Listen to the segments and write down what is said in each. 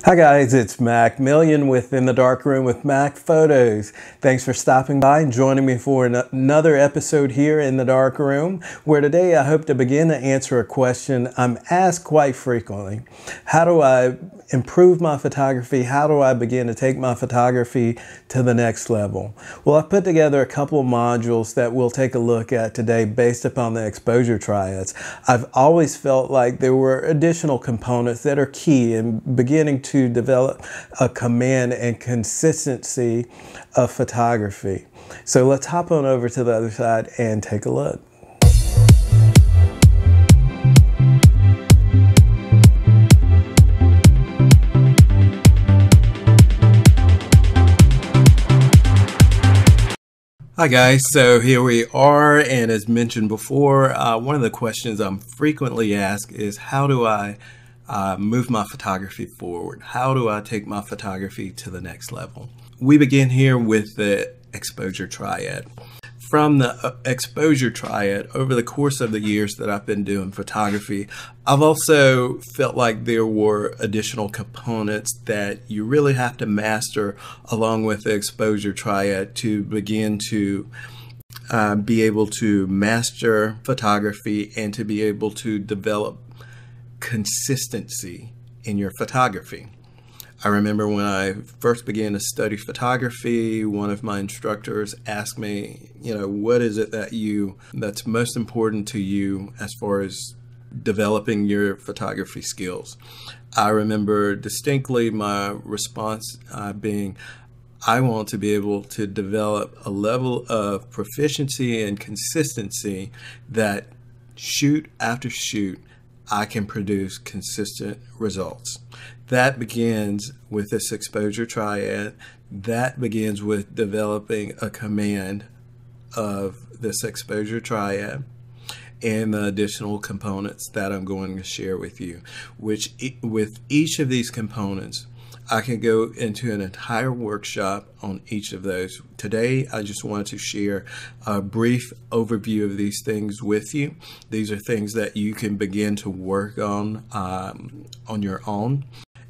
Hi guys, it's Mac Million with In the Dark Room with Mac Photos. Thanks for stopping by and joining me for another episode here in the Dark Room, where today I hope to begin to answer a question I'm asked quite frequently. How do I improve my photography? How do I begin to take my photography to the next level? Well, I've put together a couple of modules that we'll take a look at today based upon the exposure triads. I've always felt like there were additional components that are key in beginning to develop a command and consistency of photography. So let's hop on over to the other side and take a look. Hi guys, so here we are, and as mentioned before, one of the questions I'm frequently asked is how do I move my photography forward? How do I take my photography to the next level? We begin here with the exposure triad. From the exposure triad, over the course of the years that I've been doing photography, I've also felt like there were additional components that you really have to master along with the exposure triad to begin to be able to master photography and to be able to develop consistency in your photography. I remember when I first began to study photography, one of my instructors asked me, what is it that's most important to you as far as developing your photography skills? I remember distinctly my response being, I want to be able to develop a level of proficiency and consistency that shoot after shoot I can produce consistent results. That begins with this exposure triad. That begins with developing a command of this exposure triad and the additional components that I'm going to share with you, which with each of these components, I can go into an entire workshop on each of those. Today, I just wanted to share a brief overview of these things with you. These are things that you can begin to work on your own.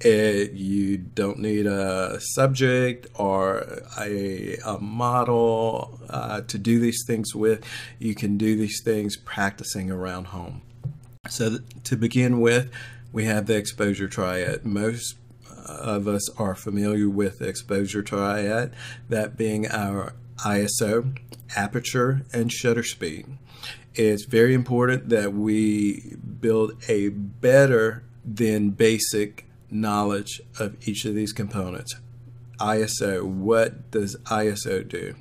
You don't need a subject or a model to do these things with. You can do these things practicing around home. So to begin with, we have the exposure triad. Most of us are familiar with the exposure triad, that being our ISO, aperture, and shutter speed. It's very important that we build a better than basic knowledge of each of these components. ISO, what does ISO do?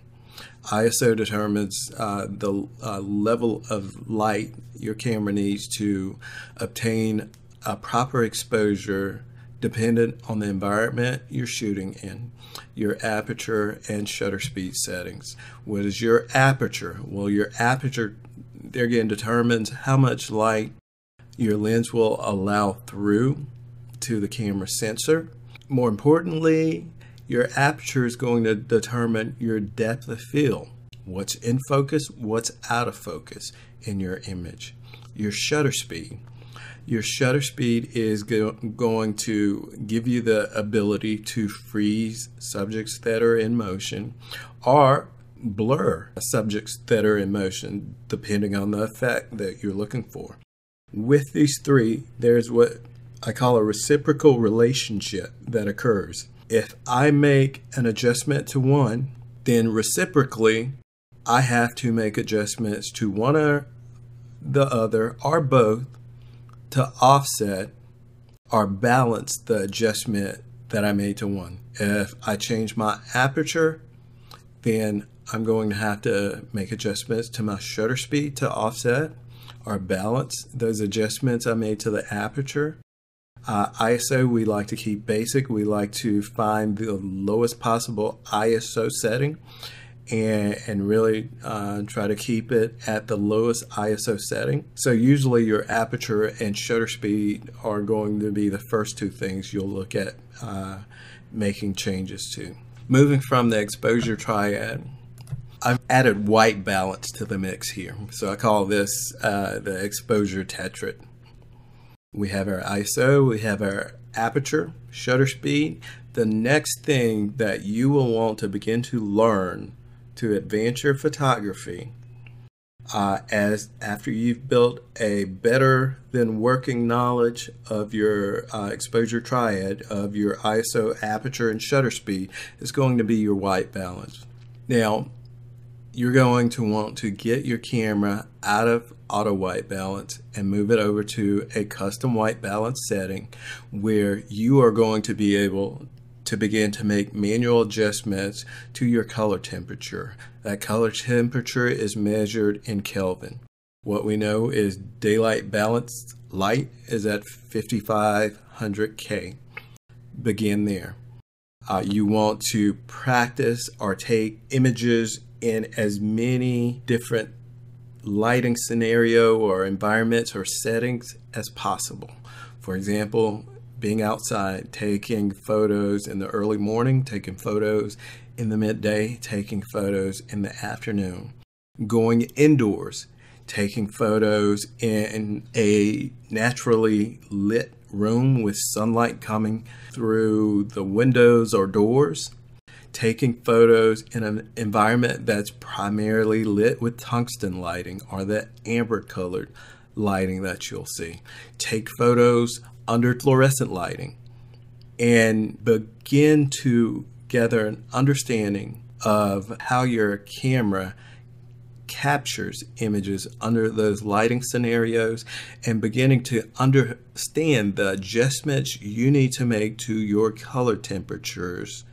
ISO determines the level of light your camera needs to obtain a proper exposure dependent on the environment you're shooting in, your aperture and shutter speed settings. What is your aperture? Well, your aperture, there again, determines how much light your lens will allow through to the camera sensor. More importantly, your aperture is going to determine your depth of field. What's in focus, what's out of focus in your image. Your shutter speed. Your shutter speed is going to give you the ability to freeze subjects that are in motion or blur subjects that are in motion, depending on the effect that you're looking for. With these three, there's what I call a reciprocal relationship that occurs. If I make an adjustment to one, then reciprocally, I have to make adjustments to one or the other or both to offset or balance the adjustment that I made to one. If I change my aperture, then I'm going to have to make adjustments to my shutter speed to offset or balance those adjustments I made to the aperture. ISO, we like to keep basic. We like to find the lowest possible ISO setting and really try to keep it at the lowest ISO setting. So usually your aperture and shutter speed are going to be the first two things you'll look at making changes to. Moving from the exposure triad, I've added white balance to the mix here. So I call this the exposure tetrad. We have our ISO, we have our aperture, shutter speed, the next thing that you will want to begin to learn to advance your photography, as after you've built a better than working knowledge of your exposure triad of your ISO, aperture, and shutter speed, is going to be your white balance. Now, you're going to want to get your camera out of auto white balance and move it over to a custom white balance setting, where you are going to be able to begin to make manual adjustments to your color temperature. That color temperature is measured in Kelvin. What we know is daylight balanced light is at 5500 K. Begin there. You want to practice or take images in as many different lighting scenario or environments or settings as possible. For example, being outside, taking photos in the early morning, taking photos in the midday, taking photos in the afternoon. Going indoors, taking photos in a naturally lit room with sunlight coming through the windows or doors. Taking photos in an environment that's primarily lit with tungsten lighting or the amber colored lighting that you'll see. Take photos under fluorescent lighting and begin to gather an understanding of how your camera captures images under those lighting scenarios, and beginning to understand the adjustments you need to make to your color temperatures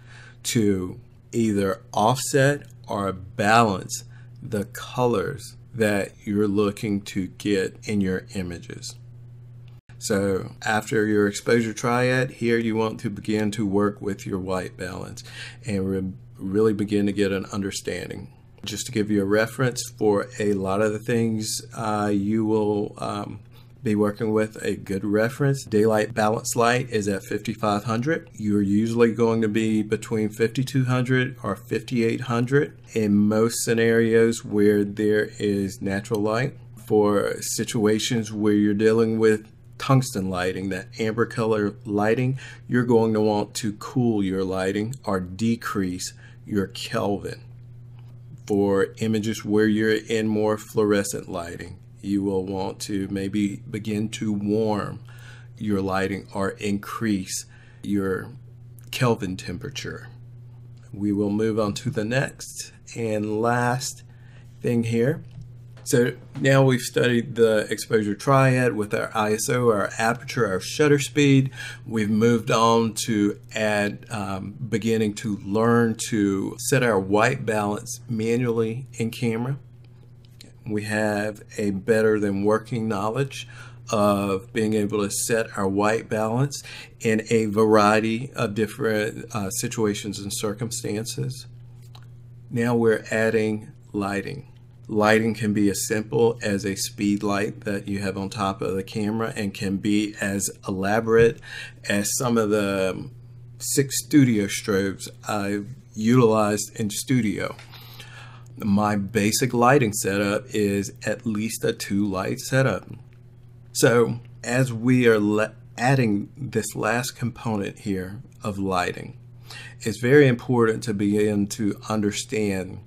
to either offset or balance the colors that you're looking to get in your images. So after your exposure triad, here you want to begin to work with your white balance and really begin to get an understanding. Just to give you a reference for a lot of the things you will be working with, a good reference. Daylight balance light is at 5500. You're usually going to be between 5200 or 5800 in most scenarios where there is natural light. For situations where you're dealing with tungsten lighting, that amber color lighting, you're going to want to cool your lighting or decrease your Kelvin. For images where you're in more fluorescent lighting, you will want to maybe begin to warm your lighting or increase your Kelvin temperature. We will move on to the next and last thing here. So now we've studied the exposure triad with our ISO, our aperture, our shutter speed. We've moved on to beginning to learn to set our white balance manually in camera. We have a better than working knowledge of being able to set our white balance in a variety of different situations and circumstances. Now we're adding lighting. Lighting can be as simple as a speed light that you have on top of the camera, and can be as elaborate as some of the 6 studio strobes I've utilized in studio. My basic lighting setup is at least a 2 light setup. So as we are adding this last component here of lighting, it's very important to begin to understand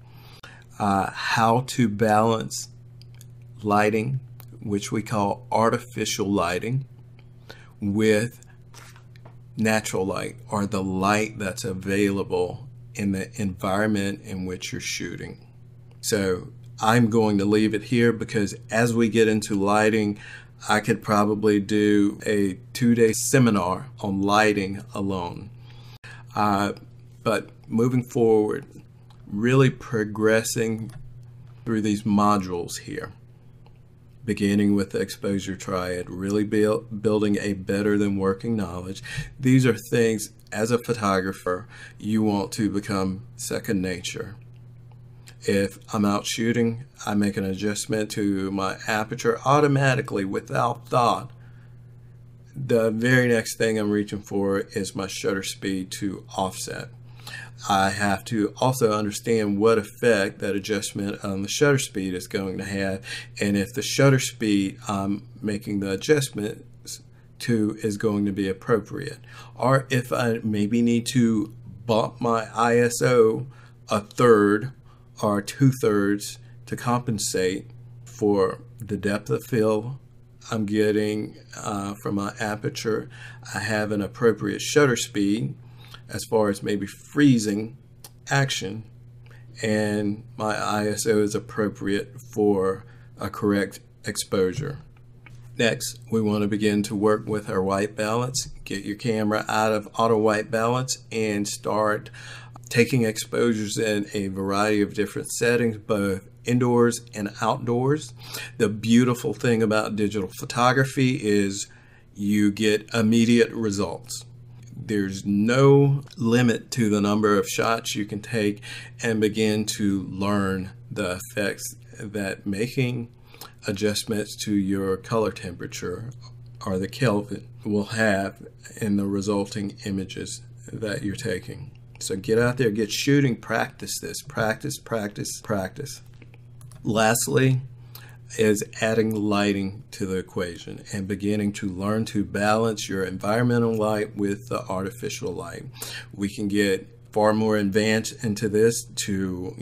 how to balance lighting, which we call artificial lighting, with natural light, or the light that's available in the environment in which you're shooting. So I'm going to leave it here, because as we get into lighting, I could probably do a 2-day seminar on lighting alone. But moving forward, really progressing through these modules here, beginning with the exposure triad, really building a better than working knowledge. These are things, as a photographer, you want to become second nature. If I'm out shooting, I make an adjustment to my aperture automatically without thought. The very next thing I'm reaching for is my shutter speed to offset. I have to also understand what effect that adjustment on the shutter speed is going to have, and if the shutter speed I'm making the adjustments to is going to be appropriate. Or if I maybe need to bump my ISO a third or 2/3 to compensate for the depth of field I'm getting from my aperture. I have an appropriate shutter speed as far as maybe freezing action, and my ISO is appropriate for a correct exposure. Next, we want to begin to work with our white balance. Get your camera out of auto white balance and start taking exposures in a variety of different settings, both indoors and outdoors. The beautiful thing about digital photography is you get immediate results. There's no limit to the number of shots you can take and begin to learn the effects that making adjustments to your color temperature or the Kelvin will have in the resulting images that you're taking. So get out there, get shooting, practice this, practice, practice, practice. Lastly is adding lighting to the equation and beginning to learn to balance your environmental light with the artificial light. We can get far more advanced into this to,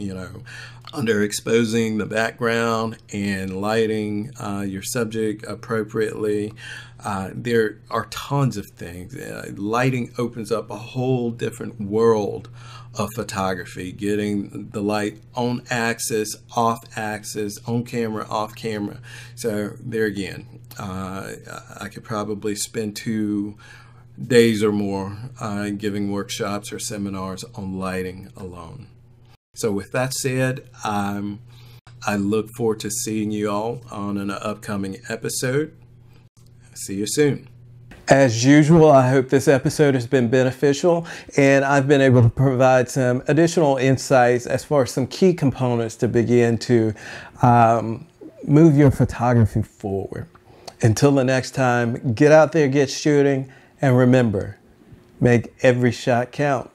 underexposing the background and lighting your subject appropriately. There are tons of things. Lighting opens up a whole different world of photography, getting the light on axis, off axis, on camera, off camera. So there again, I could probably spend 2 days or more giving workshops or seminars on lighting alone. So with that said, I look forward to seeing you all on an upcoming episode. See you soon. As usual, I hope this episode has been beneficial and I've been able to provide some additional insights as far as some key components to begin to move your photography forward. Until the next time, get out there, get shooting, and remember, make every shot count.